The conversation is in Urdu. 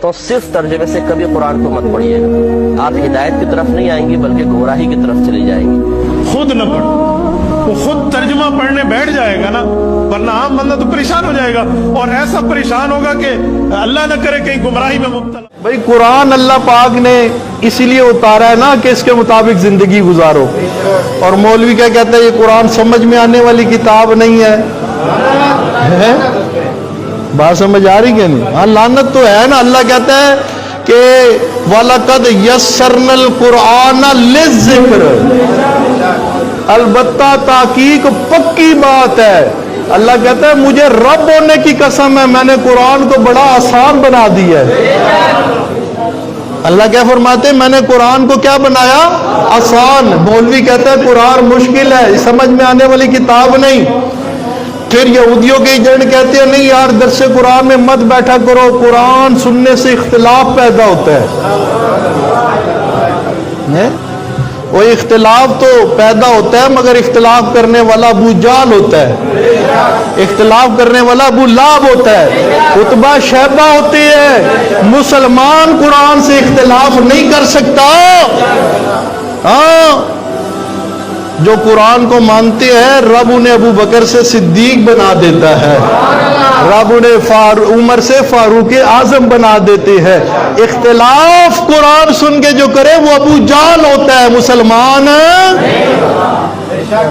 تو صرف ترجمے سے کبھی قرآن کو مت پڑھیے گا، آپ ہدایت کی طرف نہیں آئیں گی بلکہ گمراہی کی طرف چلی جائیں گی۔ خود نہ پڑھو، وہ خود ترجمہ پڑھنے بیٹھ جائے گا نا، ورنہ عام بندہ تو پریشان ہو جائے گا، اور ایسا پریشان ہوگا کہ اللہ نہ کرے کہیں گمراہی میں مبتلا۔ بھائی قرآن اللہ پاک نے اسی لیے اتارا ہے نا کہ اس کے مطابق زندگی گزارو، اور مولوی کیا کہتا ہے یہ قرآن سمجھ میں آنے والی کتاب نہیں ہے؟ بات سمجھ آ رہی کہ نہیں؟ ہاں لعنت تو ہے نا۔ اللہ کہتا ہے کہ وَلَقَدْ يَسَّرْنَا الْقُرْآنَ لِلذِّكْرِ، البتہ تحقیق پکی بات ہے۔ اللہ کہتا ہے مجھے رب ہونے کی قسم ہے، میں نے قرآن کو بڑا آسان بنا دیا ہے۔ اللہ کیا فرماتے ہیں؟ میں نے قرآن کو کیا بنایا؟ آسان۔ مولوی کہتا ہے قرآن مشکل ہے، سمجھ میں آنے والی کتاب نہیں۔ پھر یہودیوں کے ایجنٹ کہتے ہیں نہیں یار درس قرآن میں مت بیٹھا کرو، قرآن سننے سے اختلاف پیدا ہوتا ہے۔ وہ اختلاف تو پیدا ہوتا ہے مگر اختلاف کرنے والا ابو جہل ہوتا ہے، اختلاف کرنے والا ابو لہب ہوتا ہے، عتبہ شیبہ ہوتے ہیں۔ مسلمان قرآن سے اختلاف نہیں کر سکتا۔ ہاں جو قرآن کو مانتے ہیں رب انہیں ابو بکر سے صدیق بنا دیتا ہے، رب انہیں عمر سے فاروق اعظم بنا دیتے ہیں۔ اختلاف قرآن سن کے جو کرے وہ ابو جہل ہوتا ہے، مسلمان